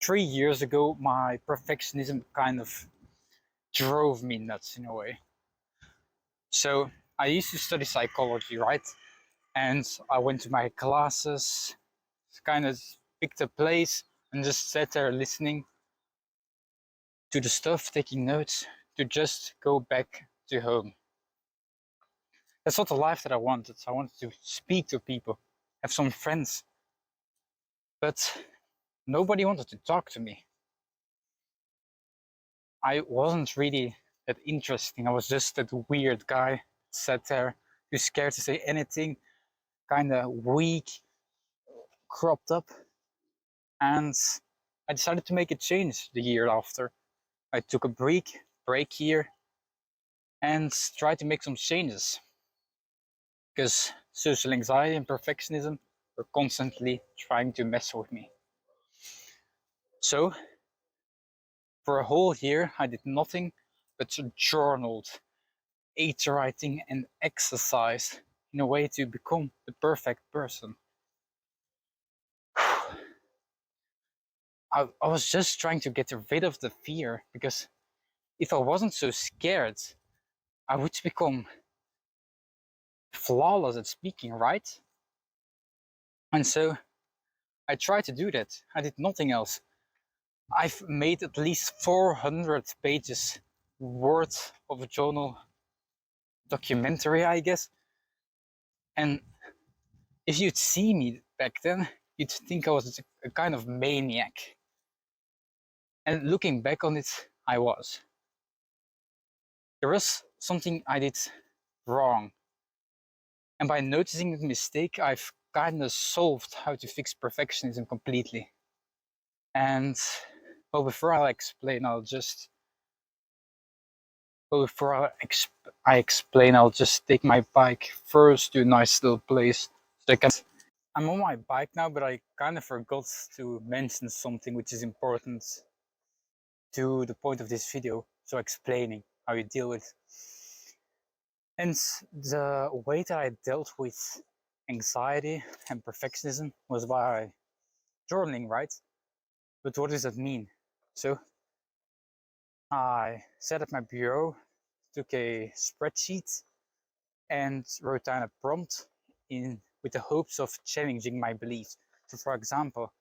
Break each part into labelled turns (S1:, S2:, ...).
S1: 3 years ago, my perfectionism kind of drove me nuts in a way. So I used to study psychology, right? And I went to my classes, kind of picked a place and just sat there listening to the stuff, taking notes, to just go back to home. That's not the life that I wanted. I wanted to speak to people, have some friends, but nobody wanted to talk to me. I wasn't really that interesting. I was just that weird guy, sat there, too scared to say anything, kind of weak, cropped up. And I decided to make a change the year after. I took a break here, and tried to make some changes. Because social anxiety and perfectionism were constantly trying to mess with me. So, for a whole year, I did nothing but journaled, ate writing, and exercise in a way to become the perfect person. I was just trying to get rid of the fear, because if I wasn't so scared, I would become flawless at speaking, right? And so I tried to do that. I did nothing else. I've made at least 400 pages worth of a journal documentary, I guess. And if you'd see me back then, you'd think I was a kind of maniac. And looking back on it, I was. There was something I did wrong. And by noticing the mistake, I've kind of solved how to fix perfectionism completely. And well, before I explain, I explain, I'll just take my bike first to a nice little place. I'm on my bike now, but I kind of forgot to mention something which is important to the point of this video. So explaining how you deal with. And the way that I dealt with anxiety and perfectionism was by journaling, right? But what does that mean? So I sat at my bureau, took a spreadsheet, and wrote down a prompt in with the hopes of challenging my beliefs. So, for example,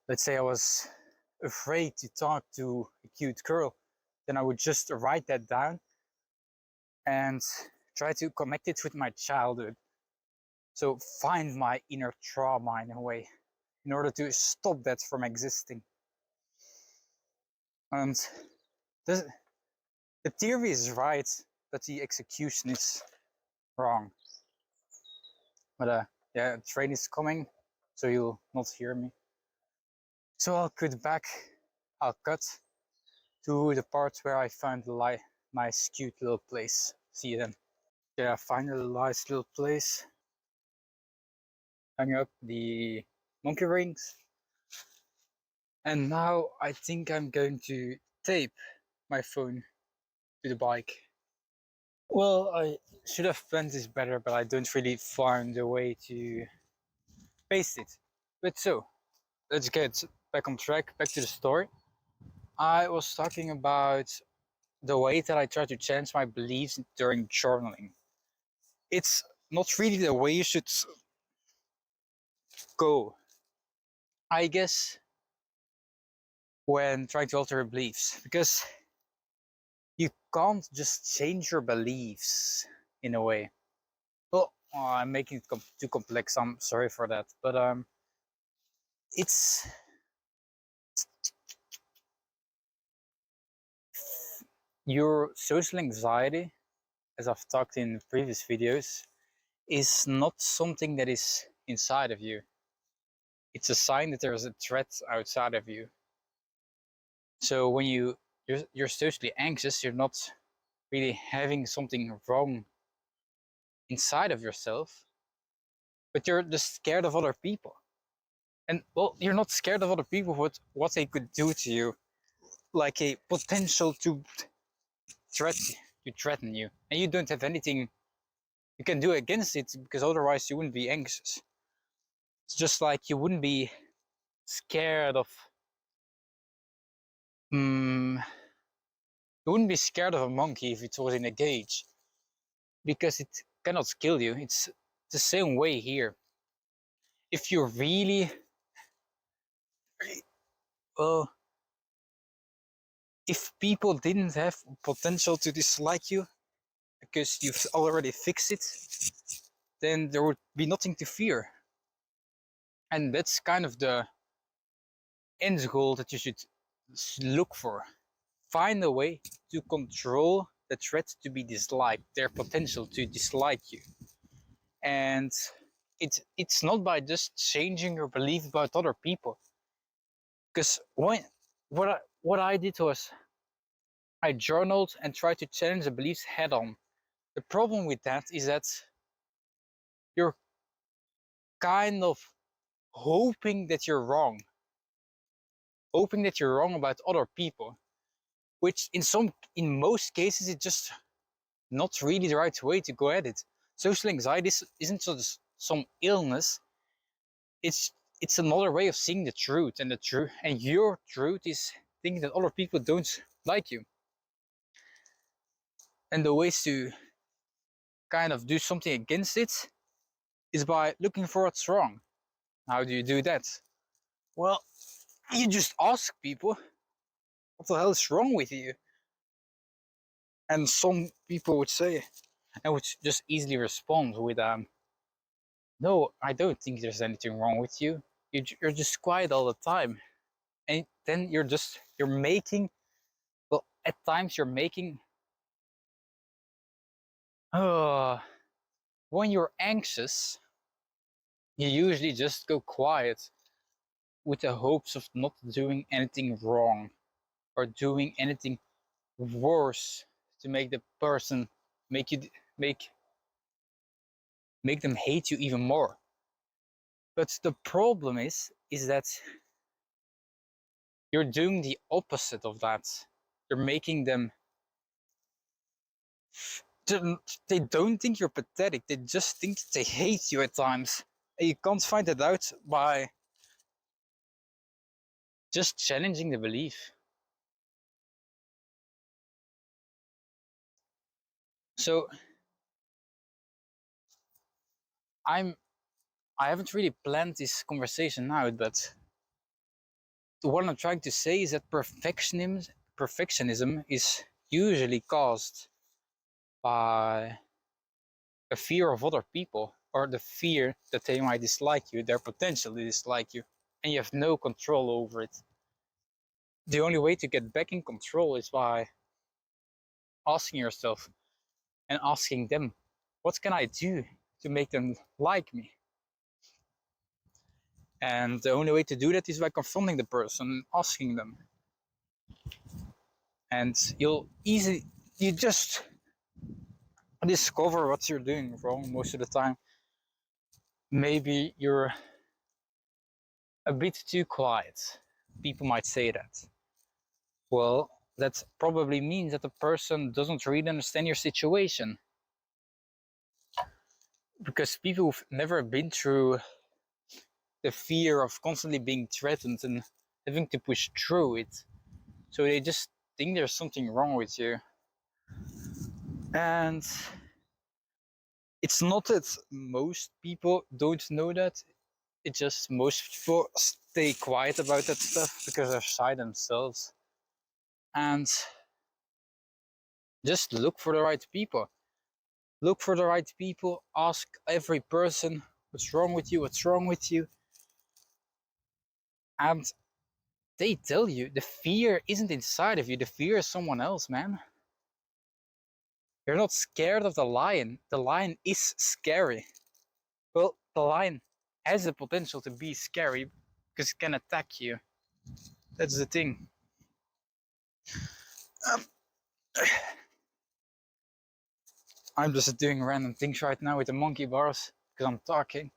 S1: let's say I was afraid to talk to a cute girl, then I would just write that down and try to connect it with my childhood. So find my inner trauma in a way, in order to stop that from existing. And the theory is right, but the execution is wrong. But yeah, a train is coming, so you'll not hear me. So I'll cut to the part where I found the nice cute little place. See you then. Yeah, I find a nice little place. Hang up the monkey rings. And now I think I'm going to tape my phone to the bike. Well, I should have planned this better, but I don't really find a way to paste it. But so, let's get back on track, back to the story. I was talking about the way that I try to change my beliefs during journaling. It's not really the way you should go, I guess, when trying to alter your beliefs, because you can't just change your beliefs in a way. Well, I'm making it too complex. I'm sorry for that, but it's your social anxiety, as I've talked in previous videos, is not something that is inside of you. It's a sign that there's a threat outside of you. So when you're socially anxious, you're not really having something wrong inside of yourself, but you're just scared of other people. And well, you're not scared of other people, what they could do to you, like a potential to threaten you, and you don't have anything you can do against it, because otherwise you wouldn't be anxious. It's just like you wouldn't be scared of you wouldn't be scared of a monkey if it was in a cage, because it cannot kill you. It's the same way here. If you really, well, if people didn't have potential to dislike you because you've already fixed it, then there would be nothing to fear. And that's kind of the end goal that you should look for. Find a way to control the threat to be disliked, their potential to dislike you. And it's not by just changing your belief about other people. Because what I did was I journaled and tried to challenge the beliefs head on. The problem with that is that you're kind of hoping that you're wrong. Hoping that you're wrong about other people. Which in most cases it's just not really the right way to go at it. Social anxiety isn't just some illness. It's another way of seeing the truth, and your truth is thinking that other people don't like you. And the ways to kind of do something against it is by looking for what's wrong. How do you do that? Well, you just ask people, what the hell is wrong with you? And some people would say, and would just easily respond with, no, I don't think there's anything wrong with you. You're just quiet all the time. And then you're making, well, at times you're making, when you're anxious, you usually just go quiet with the hopes of not doing anything wrong or doing anything worse to make the person make you make make them hate you even more. But the problem is that you're doing the opposite of that. You're making them, they don't think you're pathetic, they just think they hate you at times. And you can't find it out by just challenging the belief. So I haven't really planned this conversation out, but what I'm trying to say is that perfectionism is usually caused by a fear of other people, or the fear that they might dislike you, their potential to dislike you, and you have no control over it. The only way to get back in control is by asking yourself and asking them, what can I do to make them like me? And the only way to do that is by confronting the person, asking them. And you just discover what you're doing wrong most of the time. Maybe you're a bit too quiet. People might say that. Well, that probably means that the person doesn't really understand your situation. Because people who've never been through the fear of constantly being threatened and having to push through it, so they just think there's something wrong with you. And it's not that most people don't know that, it's just most people stay quiet about that stuff because they're shy themselves. And just look for the right people. Look for the right people, ask every person, what's wrong with you, what's wrong with you? And they tell you the fear isn't inside of you, the fear is someone else, man. You're not scared of the lion. The lion is scary. Well, the lion has the potential to be scary because it can attack you. That's the thing. I'm just doing random things right now with the monkey bars because I'm talking.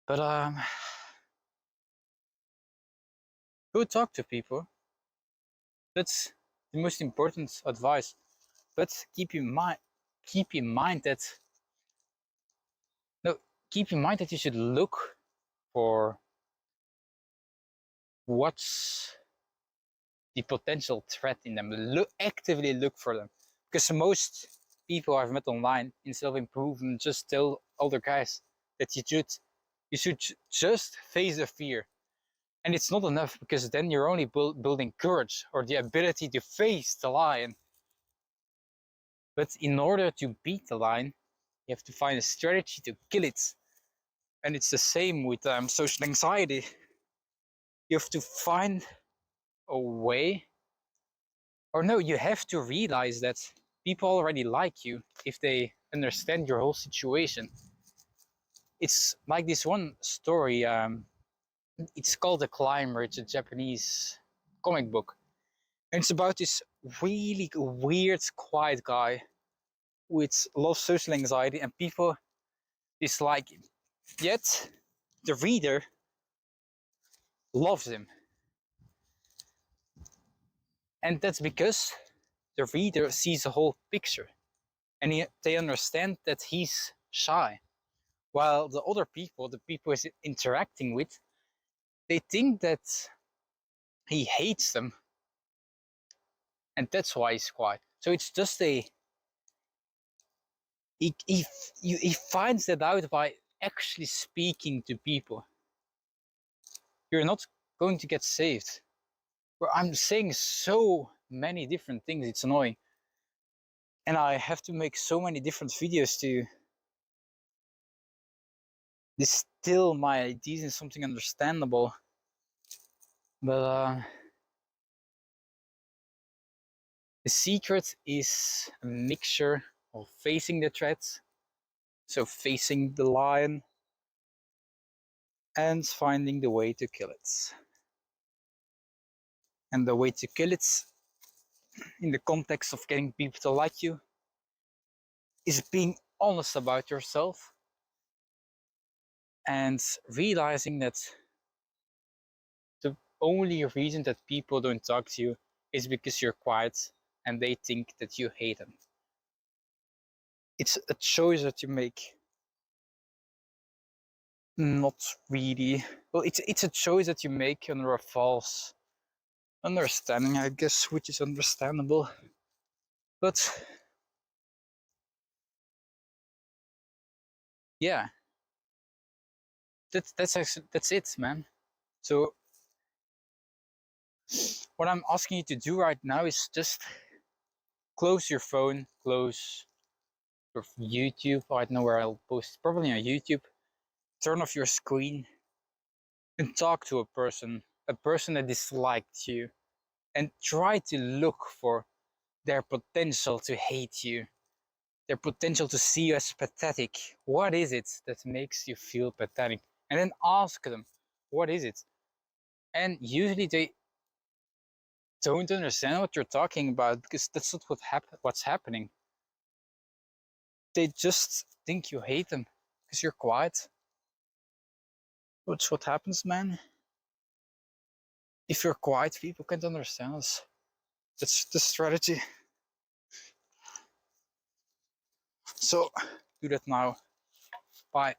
S1: But go talk to people. That's the most important advice. But keep in mind that no, keep in mind that you should look for what's the potential threat in them. Actively look for them. Because most people I've met online in self-improvement just tell other guys that you should just face the fear. And it's not enough, because then you're only building courage or the ability to face the lion. But in order to beat the lion, you have to find a strategy to kill it. And it's the same with social anxiety. You have to find a way, or no, you have to realize that people already like you if they understand your whole situation. It's like this one story. It's called The Climber. It's a Japanese comic book. And it's about this really weird, quiet guy with a lot of social anxiety, and people dislike him. Yet, the reader loves him. And that's because the reader sees the whole picture, and they understand that he's shy. While the other people, the people he's interacting with, they think that he hates them, and that's why he's quiet. So it's just he finds that out by actually speaking to people. You're not going to get saved. I'm saying so many different things, it's annoying. And I have to make so many different videos to distill my ideas in something understandable. But the secret is a mixture of facing the threat, so facing the lion, and finding the way to kill it. And the way to kill it, in the context of getting people to like you, is being honest about yourself and realizing that the only reason that people don't talk to you is because you're quiet and they think that you hate them. It's a choice that you make. Not really. Well, it's a choice that you make under a false understanding, I guess, which is understandable. But yeah, that's it, man. So what I'm asking you to do right now is just close your phone, close your YouTube. I don't know where I'll post. Probably on YouTube. Turn off your screen and talk to a person that disliked you, and try to look for their potential to hate you, their potential to see you as pathetic. What is it that makes you feel pathetic? And then ask them, what is it? And usually they don't understand what you're talking about, because that's not what's happening. They just think you hate them because you're quiet. That's what happens, man. If you're quiet, people can't understand us. That's the strategy. So do that now. Bye.